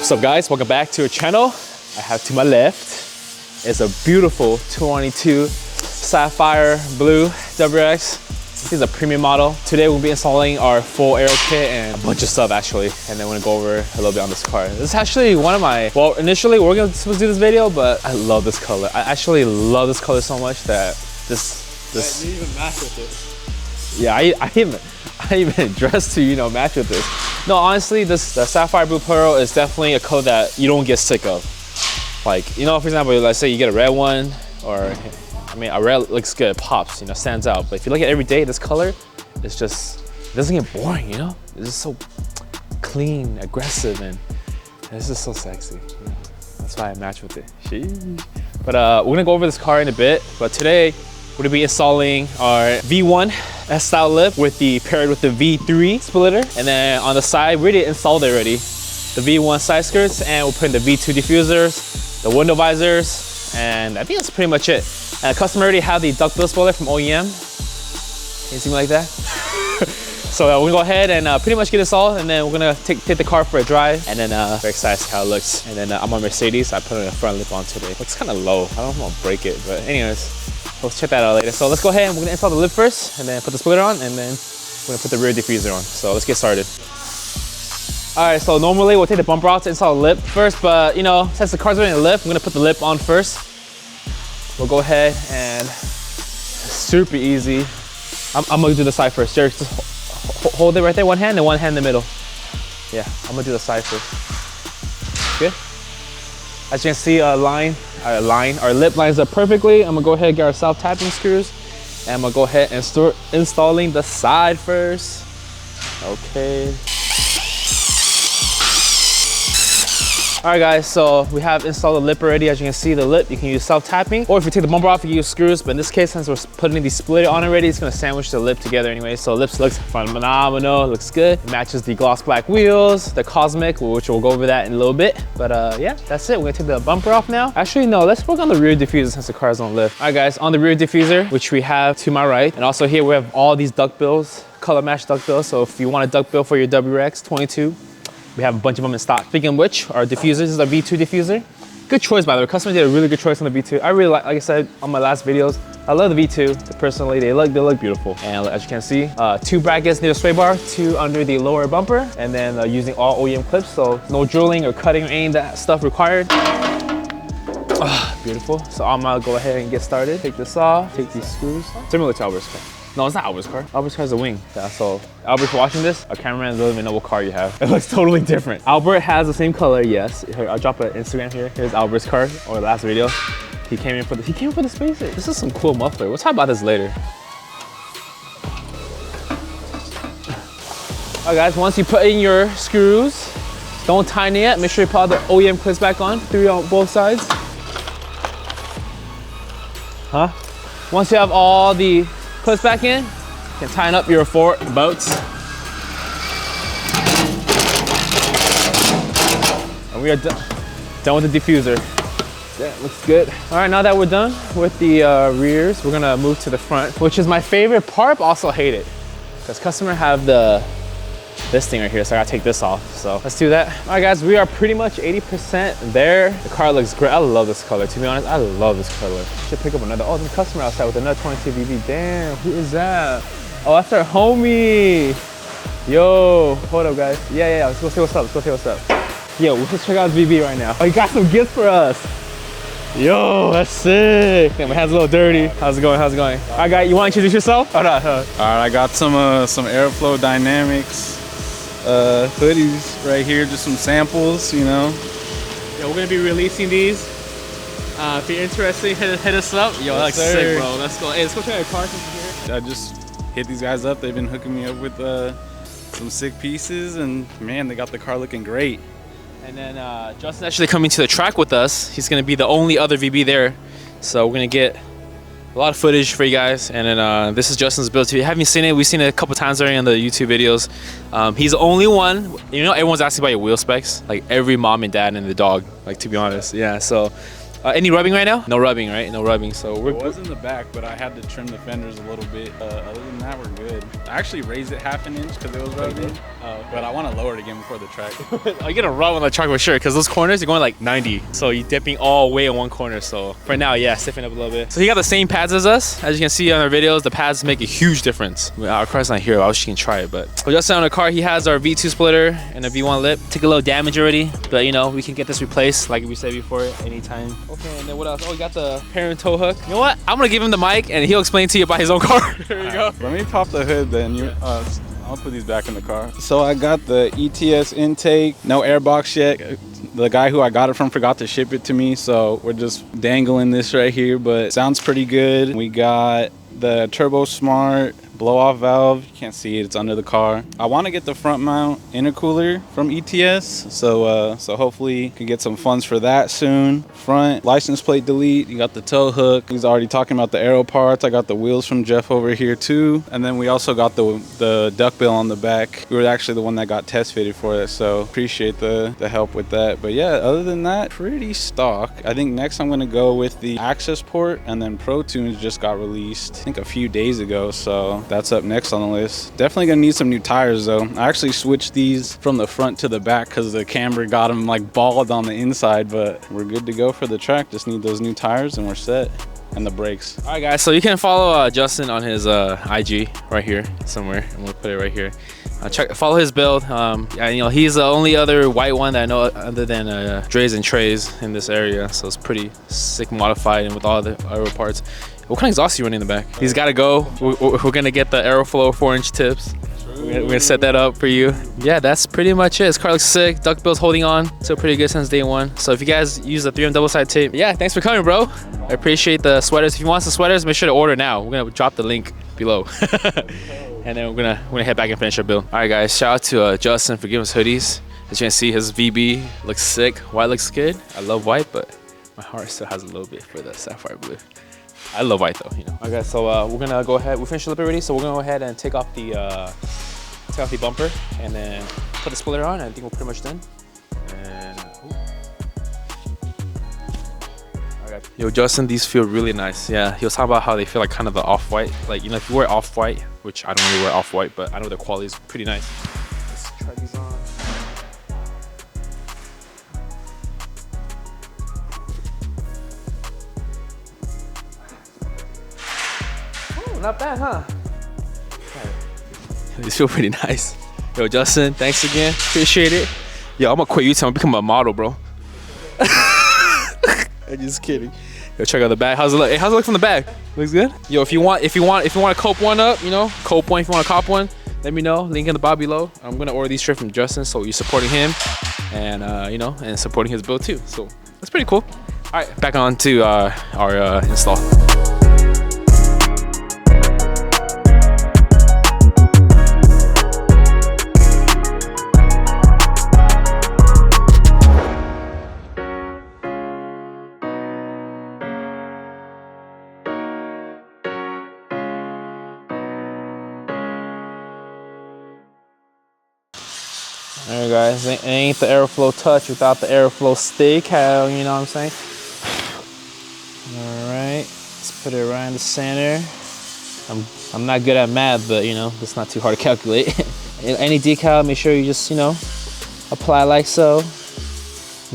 What's up guys, welcome back to our channel. I have to my left is a beautiful 2022 Sapphire Blue WRX. This is a premium model. Today we'll be installing our full aero kit and a bunch of stuff actually. And then we're gonna go over a little bit on this car. This is actually one of my, well initially we were supposed to do this video, but I love this color. I actually love this color so much that this you even match with it. Yeah, I even dressed to, you know, match with this. No, honestly, the Sapphire Blue Pearl is definitely a color that you don't get sick of. Like, you know, for example, let's say you get a red one, or, I mean, a red looks good, it pops, you know, stands out. But if you look at it every day, this color, it's just, it doesn't get boring, you know? It's just so clean, aggressive, and it's just so sexy. You know? That's why I match with it. Sheesh. But we're gonna go over this car in a bit, but today, we're gonna be installing our V1 S-style lip paired with the V3 splitter. And then on the side, we already installed it already. The V1 side skirts, and we'll put in the V2 diffusers, the window visors, and I think that's pretty much it. And the customer already have the duckbill spoiler from OEM. Can you see me like that? So we're gonna go ahead and pretty much get this all, and then we're gonna take the car for a drive, and then very excited to see how it looks. And then I'm on Mercedes, so I put in a front lip on today. Looks kind of low. I don't know if I'm gonna break it, but anyways, we'll check that out later. So let's go ahead and we're gonna install the lip first, and then put the splitter on, and then we're gonna put the rear diffuser on. So let's get started. All right, so normally we'll take the bumper off to install the lip first, but you know, since the car's already in the lip, I'm gonna put the lip on first. We'll go ahead and it's super easy. I'm gonna do the side first. Jerry, just hold it right there, one hand, and one hand in the middle. Yeah, I'm gonna do the side first. Good. As you can see, our lip lines up perfectly. I'm gonna go ahead and get our self-tapping screws, and I'm gonna go ahead and start installing the side first. Okay. All right guys, so we have installed the lip already. As you can see, the lip, you can use self-tapping, or if you take the bumper off, you can use screws. But in this case, since we're putting the splitter on already, it's gonna sandwich the lip together anyway. So the lips looks phenomenal, it looks good. It matches the gloss black wheels, the Cosmic, which we'll go over that in a little bit. But yeah, that's it. We're gonna take the bumper off now. Actually, no, let's work on the rear diffuser since the car's on lift. All right guys, on the rear diffuser, which we have to my right, and also here we have all these duckbills, color match duckbills. So if you want a duckbill for your WRX 22, we have a bunch of them in stock. Speaking of which, our diffusers is our V2 diffuser. Good choice, by the way. Customer did a really good choice on the V2. I really like I said on my last videos, I love the V2. Personally, they look beautiful. And as you can see, 2 brackets near the sway bar, 2 under the lower bumper, and then using all OEM clips, so no drilling or cutting or any of that stuff required. Beautiful. So I'm gonna go ahead and get started. Take this off, take these screws. Similar to Albert's car. No, it's not Albert's car. Albert's car is a wing. Yeah, so Albert, if you're watching this, our cameraman doesn't even know what car you have. It looks totally different. Albert has the same color, yes. Here, I'll drop an Instagram here. Here's Albert's car, or the last video. He came in for the Spacer. This is some cool muffler. We'll talk about this later. All right, guys. Once you put in your screws, don't tighten it yet. Make sure you put all the OEM clips back on, 3 on both sides. Huh? Once you have all the clips back in, you can tighten up your 4 bolts. And we are done with the diffuser. Yeah, looks good. All right, now that we're done with the rears, we're gonna move to the front, which is my favorite part, but also hate it. Because customer have this thing right here, so I gotta take this off. So let's do that. All right guys, we are pretty much 80% there. The car looks great. I love this color, to be honest. I love this color. Should pick up another, oh, there's a customer outside with another 22 VB. Damn, who is that? Oh, that's our homie. Yo, hold up guys. Yeah, let's go see what's up, let's go see what's up. Yo, let's check out his VB right now. Oh, he got some gifts for us. Yo, that's sick. Damn, my hand's a little dirty. How's it going? All right, guy, you want to introduce yourself? All right, I got some Aeroflow Dynamics hoodies right here, just some samples, you know. Yeah, we're gonna be releasing these. If you're interested, hit us up. Yo, that looks sick, bro. Let's go. Hey, let's go check out cars here. I just hit these guys up. They've been hooking me up with some sick pieces, and man, they got the car looking great. And then Justin's actually coming to the track with us. He's gonna be the only other VB there, so we're gonna get a lot of footage for you guys. And then this is Justin's build too. Haven't you seen it? We've seen it a couple times already on the YouTube videos. He's the only one, you know, everyone's asking about your wheel specs, like every mom and dad and the dog, like, to be honest. Yeah, so Any rubbing right now? No rubbing, right? No rubbing. So we're. It was in the back, but I had to trim the fenders a little bit. Other than that, we're good. I actually raised it half an inch because it was rubbing. But I want to lower it again before the track. I'm gonna rub on the track for sure, because those corners are going like 90. So you're dipping all the way in one corner. So for now, yeah, stiffen up a little bit. So he got the same pads as us. As you can see on our videos, the pads make a huge difference. Our car's not here. I was just gonna try it, but just on the car, he has our V2 splitter and a V1 lip. Took a little damage already, but you know, we can get this replaced like we said before anytime. Okay, and then what else? Oh, we got the parent tow hook. You know what? I'm gonna give him the mic and he'll explain to you about his own car. Here you go. Let me pop the hood then. I'll put these back in the car. So I got the ETS intake, no airbox yet. The guy who I got it from forgot to ship it to me, so we're just dangling this right here, but it sounds pretty good. We got the Turbo Smart blow-off valve. You can't see it, it's under the car. I want to get the front mount intercooler from ETS, so hopefully can get some funds for that soon. Front license plate delete. You got the tow hook. He's already talking about the aero parts. I got the wheels from Jeff over here too, and then we also got the duckbill on the back. We were actually the one that got test fitted for it, so appreciate the help with that. But yeah, other than that, pretty stock. I think next I'm gonna go with the access port, and then Pro Tunes just got released I think a few days ago, so that's up next on the list. Definitely gonna need some new tires though. I actually switched these from the front to the back because the camber got them like balled on the inside, but we're good to go for the track. Just need those new tires and we're set. And the brakes. All right guys, so you can follow Justin on his IG right here somewhere, and we'll put it right here. Follow his build. And, you know, he's the only other white one that I know other than Dre's and Trey's in this area, so it's pretty sick modified and with all the aero parts. What kind of exhaust are you running in the back? He's got to go. We're gonna get the Aeroflow 4-inch tips. We're gonna set that up for you. Yeah, that's pretty much it. This car looks sick. Duckbill's holding on. Still pretty good since day one. So if you guys use the 3M double side tape, yeah, thanks for coming, bro. I appreciate the sweaters. If you want some sweaters, make sure to order now. We're gonna drop the link below. And then we're gonna head back and finish our build. All right, guys. Shout out to Justin for giving us hoodies. As you can see, his VB looks sick. White looks good. I love white, but my heart still has a little bit for the sapphire blue. I love white though, you know. All right, guys. So we're gonna go ahead. We finished the lip already, so we're gonna go ahead and take off the bumper and then put the splitter on. I think we're pretty much done. And okay. Yo, Justin, these feel really nice. Yeah, he was talking about how they feel like kind of the off-white. Like, you know, if you wear off-white, which I don't really wear off-white, but I know the quality is pretty nice. Let's try these on. Oh, not bad, huh? These feel pretty nice. Yo, Justin, thanks again. Appreciate it. Yo, I'm gonna quit YouTube and become a model, bro. I'm just kidding. Yo, check out the back. How's it look? Hey, how's it look from the back? Looks good. Yo, if you want to cope one up, you know, cope one. If you want to cop one, let me know. Link in the box below. I'm gonna order these straight from Justin, so you're supporting him, and you know, and supporting his build too. So that's pretty cool. All right, back on to our install. Alright guys, it ain't the Aeroflow touch without the Aeroflow stick, you know what I'm saying? Alright, let's put it right in the center. I'm not good at math, but you know, it's not too hard to calculate. Any decal, make sure you just, you know, apply like so.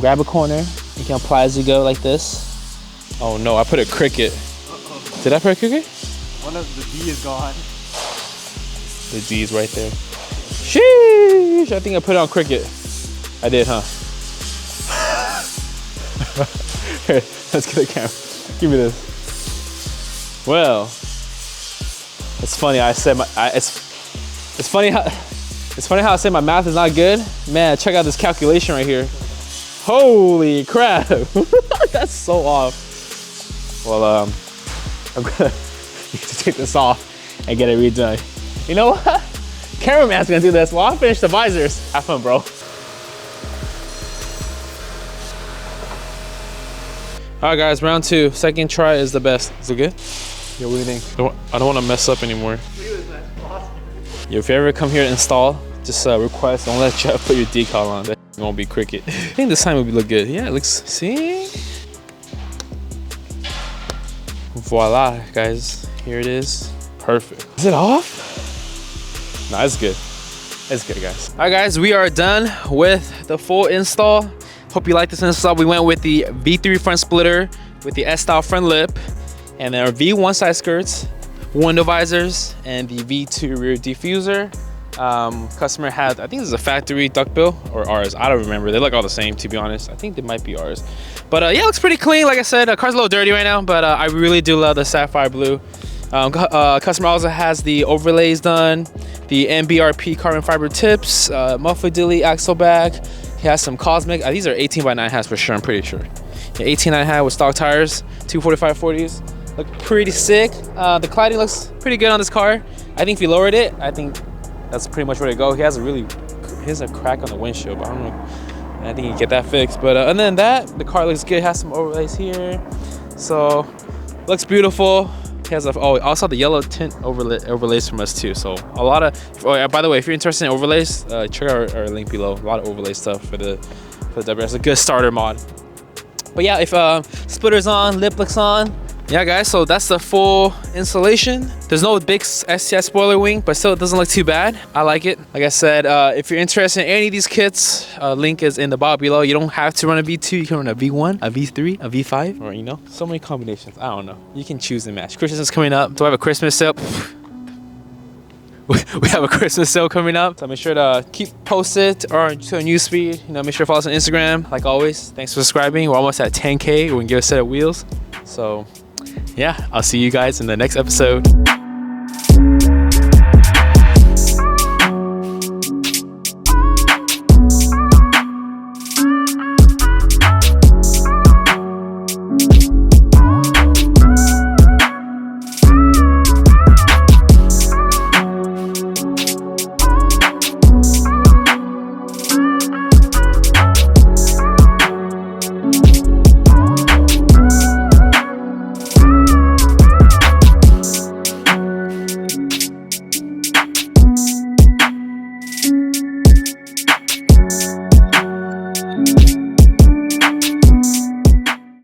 Grab a corner, you can apply as you go like this. Oh no, I put a cricket. Did I put a cricket? One of the D is gone. The D is right there. Sheesh, I think I put it on cricket. I did, huh? Here, let's get the camera. Give me this. Well, it's funny. I said it's funny how I say my math is not good. Man, check out this calculation right here. Holy crap, that's so off. Well, I'm gonna need to take this off and get it redone. You know what? Cameraman's gonna do this. Well, I'll finish the visors. Have fun, bro. All right, guys, round 2. Second try is the best. Is it good? Yo, what do you think? I don't want to mess up anymore. Yo, if you ever come here to install, just request. Don't let Jeff put your decal on. That won't be cricket. I think this time will look good. Yeah, it looks. See? voila, guys, here it is. Perfect. Is it off? Nah, it's good. It's good, guys. All right, guys, we are done with the full install. Hope you like this install. We went with the V3 front splitter with the S-style front lip, and then our V1 side skirts, window visors, and the V2 rear diffuser. Customer had, I think this is a factory duckbill or ours. I don't remember. They look all the same, to be honest. I think they might be ours. But yeah, it looks pretty clean. Like I said, the car's a little dirty right now, but I really do love the sapphire blue. Customer also has the overlays done, the MBRP carbon fiber tips, muffler dilly axle bag. He has some cosmic. These are 18x9 hats for sure, I'm pretty sure. Yeah, 18x9 hat with stock tires, 245/40s. Look pretty sick. The cladding looks pretty good on this car. I think if you lowered it, I think that's pretty much where to go. He has a crack on the windshield, but I don't know. I think you can get that fixed. But other than that, the car looks good. Has some overlays here, so looks beautiful. He has also the yellow tint overlays from us too. So a lot of. Oh, yeah, by the way, if you're interested in overlays, check out our link below. A lot of overlay stuff for the WRX. It's a good starter mod. But yeah, if splitter's on, lip looks on. Yeah, guys, so that's the full installation. There's no big STI spoiler wing, but still it doesn't look too bad. I like it. Like I said, if you're interested in any of these kits, link is in the box below. You don't have to run a V2. You can run a V1, a V3, a V5, or, you know, so many combinations. I don't know. You can choose and match. Christmas is coming up. Do I have a Christmas sale? We have a Christmas sale coming up, so make sure to keep posted or to a newsfeed. You know, make sure to follow us on Instagram. Like always, thanks for subscribing. We're almost at 10K. We can get a set of wheels. So yeah, I'll see you guys in the next episode.